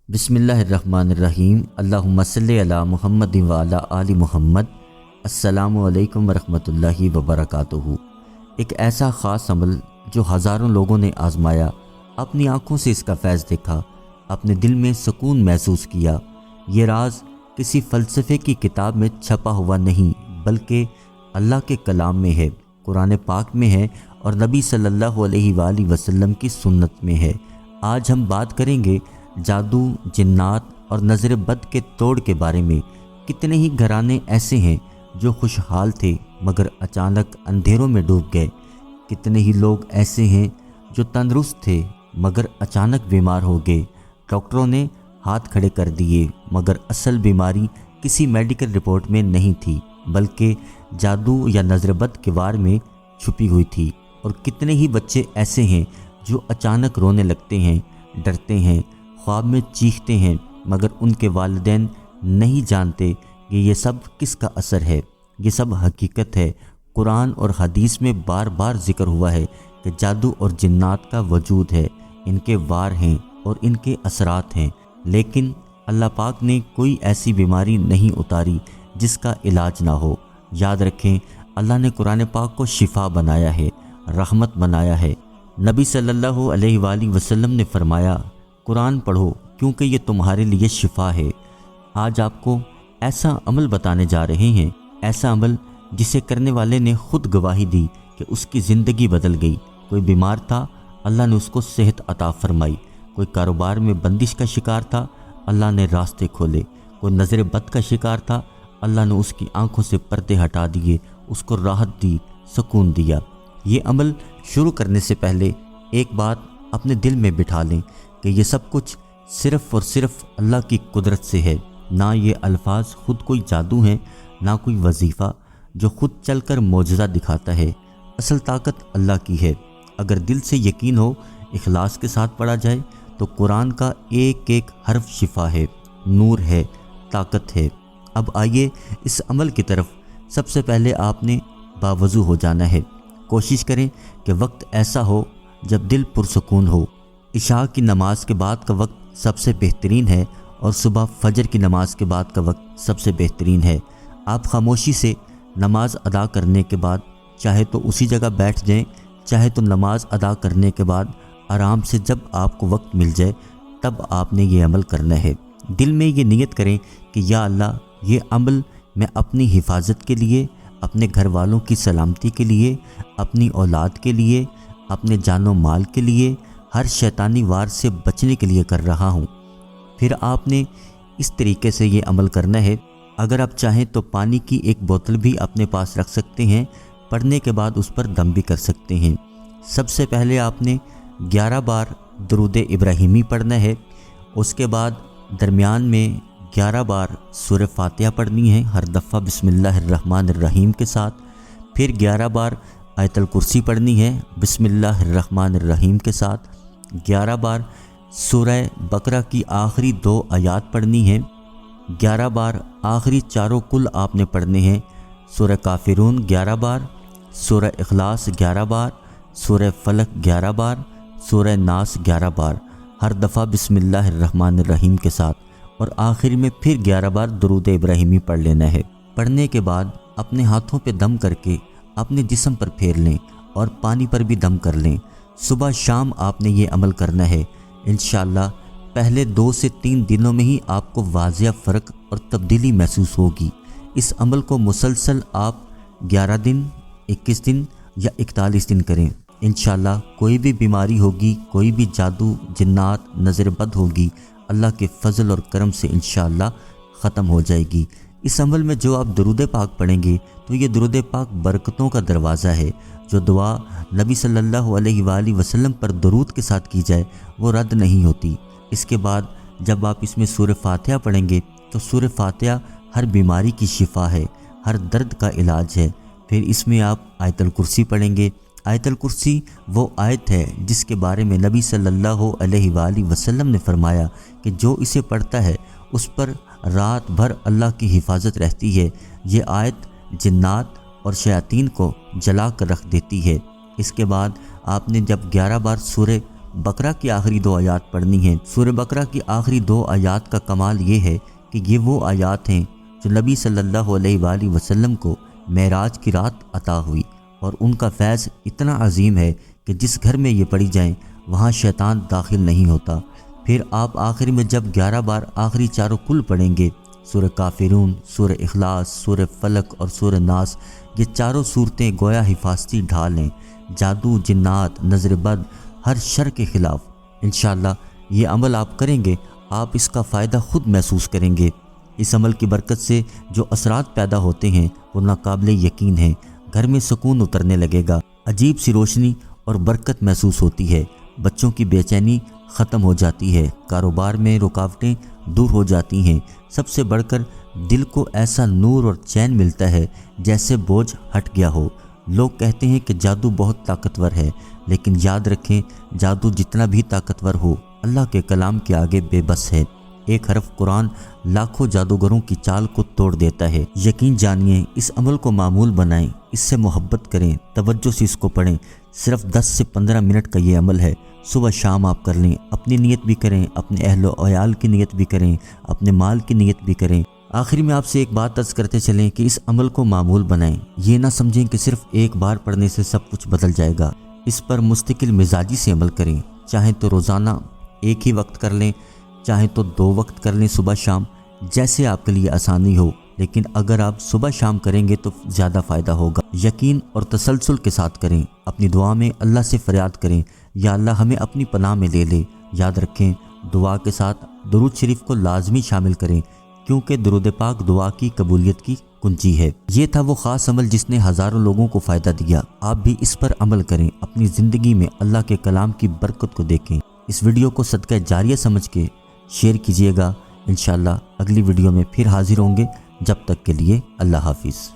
بسم اللہ الرحمن الرحیم۔ اللہم صلی علی محمد و علی آل محمد۔ السلام علیکم ورحمۃ اللہ وبرکاتہ۔ ایک ایسا خاص عمل جو ہزاروں لوگوں نے آزمایا، اپنی آنکھوں سے اس کا فیض دیکھا، اپنے دل میں سکون محسوس کیا۔ یہ راز کسی فلسفے کی کتاب میں چھپا ہوا نہیں، بلکہ اللہ کے کلام میں ہے، قرآن پاک میں ہے اور نبی صلی اللہ علیہ وآلہ وسلم کی سنت میں ہے۔ آج ہم بات کریں گے جادو، جنات اور نظر بد کے توڑ کے بارے میں۔ کتنے ہی گھرانے ایسے ہیں جو خوشحال تھے مگر اچانک اندھیروں میں ڈوب گئے۔ کتنے ہی لوگ ایسے ہیں جو تندرست تھے مگر اچانک بیمار ہو گئے۔ ڈاکٹروں نے ہاتھ کھڑے کر دیے مگر اصل بیماری کسی میڈیکل رپورٹ میں نہیں تھی، بلکہ جادو یا نظر بد کے وار میں چھپی ہوئی تھی۔ اور کتنے ہی بچے ایسے ہیں جو اچانک رونے لگتے ہیں، ڈرتے ہیں، خواب میں چیختے ہیں، مگر ان کے والدین نہیں جانتے کہ یہ سب کس کا اثر ہے۔ یہ سب حقیقت ہے۔ قرآن اور حدیث میں بار بار ذکر ہوا ہے کہ جادو اور جنات کا وجود ہے، ان کے وار ہیں اور ان کے اثرات ہیں، لیکن اللہ پاک نے کوئی ایسی بیماری نہیں اتاری جس کا علاج نہ ہو۔ یاد رکھیں، اللہ نے قرآن پاک کو شفا بنایا ہے، رحمت بنایا ہے۔ نبی صلی اللہ علیہ وآلہ وسلم نے فرمایا، قرآن پڑھو کیونکہ یہ تمہارے لیے شفا ہے۔ آج آپ کو ایسا عمل بتانے جا رہے ہیں، ایسا عمل جسے کرنے والے نے خود گواہی دی کہ اس کی زندگی بدل گئی۔ کوئی بیمار تھا، اللہ نے اس کو صحت عطا فرمائی۔ کوئی کاروبار میں بندش کا شکار تھا، اللہ نے راستے کھولے۔ کوئی نظر بد کا شکار تھا، اللہ نے اس کی آنکھوں سے پردے ہٹا دیے، اس کو راحت دی، سکون دیا۔ یہ عمل شروع کرنے سے پہلے ایک بات اپنے دل میں بٹھا لیں کہ یہ سب کچھ صرف اور صرف اللہ کی قدرت سے ہے۔ نہ یہ الفاظ خود کوئی جادو ہیں، نہ کوئی وظیفہ جو خود چل کر معجزہ دکھاتا ہے۔ اصل طاقت اللہ کی ہے۔ اگر دل سے یقین ہو، اخلاص کے ساتھ پڑھا جائے تو قرآن کا ایک ایک حرف شفا ہے، نور ہے، طاقت ہے۔ اب آئیے اس عمل کی طرف۔ سب سے پہلے آپ نے باوضو ہو جانا ہے۔ کوشش کریں کہ وقت ایسا ہو جب دل پرسکون ہو۔ عشاء کی نماز کے بعد کا وقت سب سے بہترین ہے اور صبح فجر کی نماز کے بعد کا وقت سب سے بہترین ہے۔ آپ خاموشی سے نماز ادا کرنے کے بعد چاہے تو اسی جگہ بیٹھ جائیں، چاہے تو نماز ادا کرنے کے بعد آرام سے جب آپ کو وقت مل جائے تب آپ نے یہ عمل کرنا ہے۔ دل میں یہ نیت کریں کہ یا اللہ، یہ عمل میں اپنی حفاظت کے لیے، اپنے گھر والوں کی سلامتی کے لیے، اپنی اولاد کے لیے، اپنے جان و مال کے لیے، ہر شیطانی وار سے بچنے کے لیے کر رہا ہوں۔ پھر آپ نے اس طریقے سے یہ عمل کرنا ہے۔ اگر آپ چاہیں تو پانی کی ایک بوتل بھی اپنے پاس رکھ سکتے ہیں، پڑھنے کے بعد اس پر دم بھی کر سکتے ہیں۔ سب سے پہلے آپ نے 11 بار درود ابراہیمی پڑھنا ہے۔ اس کے بعد درمیان میں 11 بار سورہ فاتحہ پڑھنی ہے، ہر دفعہ بسم اللہ الرحمن الرحیم کے ساتھ۔ پھر 11 بار آیت الکرسی پڑھنی ہے بسم اللہ الرحمن الرحیم کے ساتھ۔ 11 بار سورہ بقرہ کی آخری 2 آیات پڑھنی ہے۔ 11 بار آخری چاروں کل آپ نے پڑھنے ہیں، سورہ کافرون 11 بار، سورہ اخلاص 11 بار، سورہ فلق 11 بار، سورہ ناس 11 بار، ہر دفعہ بسم اللہ الرحمن الرحیم کے ساتھ۔ اور آخر میں پھر 11 بار درود ابراہیمی پڑھ لینا ہے۔ پڑھنے کے بعد اپنے ہاتھوں پہ دم کر کے اپنے جسم پر پھیر لیں اور پانی پر بھی دم کر لیں۔ صبح شام آپ نے یہ عمل کرنا ہے۔ انشاءاللہ پہلے 2 سے 3 دنوں میں ہی آپ کو واضح فرق اور تبدیلی محسوس ہوگی۔ اس عمل کو مسلسل آپ 11 دن، 21 دن یا 41 دن کریں۔ انشاءاللہ کوئی بھی بیماری ہوگی، کوئی بھی جادو، جنات، نظر بد ہوگی، اللہ کے فضل اور کرم سے انشاءاللہ ختم ہو جائے گی۔ اس عمل میں جو آپ درود پاک پڑھیں گے تو یہ درود پاک برکتوں کا دروازہ ہے۔ جو دعا نبی صلی اللہ علیہ وآلہ وسلم پر درود کے ساتھ کی جائے وہ رد نہیں ہوتی۔ اس کے بعد جب آپ اس میں سورہ فاتحہ پڑھیں گے تو سورہ فاتحہ ہر بیماری کی شفا ہے، ہر درد کا علاج ہے۔ پھر اس میں آپ آیت الکرسی پڑھیں گے۔ آیت الکرسی وہ آیت ہے جس کے بارے میں نبی صلی اللہ علیہ وآلہ وسلم نے فرمایا کہ جو اسے پڑھتا ہے اس پر رات بھر اللہ کی حفاظت رہتی ہے۔ یہ آیت جنات اور شیاطین کو جلا کر رکھ دیتی ہے۔ اس کے بعد آپ نے جب 11 بار سورہ بقرہ کی آخری 2 آیات پڑھنی ہیں۔ سورہ بقرہ کی آخری 2 آیات کا کمال یہ ہے کہ یہ وہ آیات ہیں جو نبی صلی اللہ علیہ وآلہ وسلم کو معراج کی رات عطا ہوئی، اور ان کا فیض اتنا عظیم ہے کہ جس گھر میں یہ پڑھی جائیں وہاں شیطان داخل نہیں ہوتا۔ پھر آپ آخر میں جب 11 بار آخری چاروں کل پڑھیں گے، سورہ کافرون، سورہ اخلاص، سورہ فلق اور سورہ ناس، یہ چاروں صورتیں گویا حفاظتی ڈھال ہیں جادو، جنات، نظر بد، ہر شر کے خلاف۔ انشاءاللہ یہ عمل آپ کریں گے، آپ اس کا فائدہ خود محسوس کریں گے۔ اس عمل کی برکت سے جو اثرات پیدا ہوتے ہیں وہ ناقابل یقین ہیں۔ گھر میں سکون اترنے لگے گا، عجیب سی روشنی اور برکت محسوس ہوتی ہے، بچوں کی بے چینی ختم ہو جاتی ہے، کاروبار میں رکاوٹیں دور ہو جاتی ہیں، سب سے بڑھ کر دل کو ایسا نور اور چین ملتا ہے جیسے بوجھ ہٹ گیا ہو۔ لوگ کہتے ہیں کہ جادو بہت طاقتور ہے، لیکن یاد رکھیں جادو جتنا بھی طاقتور ہو اللہ کے کلام کے آگے بے بس ہے۔ ایک حرف قرآن لاکھوں جادوگروں کی چال کو توڑ دیتا ہے۔ یقین جانیے، اس عمل کو معمول بنائیں، اس سے محبت کریں، توجہ سے اس کو پڑھیں۔ صرف 10 سے 15 منٹ کا یہ عمل ہے، صبح شام آپ کر لیں، اپنی نیت بھی کریں، اپنے اہل و عیال کی نیت بھی کریں، اپنے مال کی نیت بھی کریں۔ آخر میں آپ سے ایک بات عرض کرتے چلیں کہ اس عمل کو معمول بنائیں، یہ نہ سمجھیں کہ صرف ایک بار پڑھنے سے سب کچھ بدل جائے گا۔ اس پر مستقل مزاجی سے عمل کریں، چاہیں تو روزانہ ایک ہی وقت کر لیں، چاہیں تو 2 وقت کر لیں، صبح شام، جیسے آپ کے لیے آسانی ہو، لیکن اگر آپ صبح شام کریں گے تو زیادہ فائدہ ہوگا۔ یقین اور تسلسل کے ساتھ کریں، اپنی دعا میں اللہ سے فریاد کریں، یا اللہ ہمیں اپنی پناہ میں لے لے۔ یاد رکھیں دعا کے ساتھ درود شریف کو لازمی شامل کریں، کیونکہ درود پاک دعا کی قبولیت کی کنجی ہے۔ یہ تھا وہ خاص عمل جس نے ہزاروں لوگوں کو فائدہ دیا۔ آپ بھی اس پر عمل کریں، اپنی زندگی میں اللہ کے کلام کی برکت کو دیکھیں۔ اس ویڈیو کو صدقہ جاریہ سمجھ کے شیئر کیجیے گا۔ انشاءاللہ اگلی ویڈیو میں پھر حاضر ہوں گے، جب تک کے لیے اللہ حافظ۔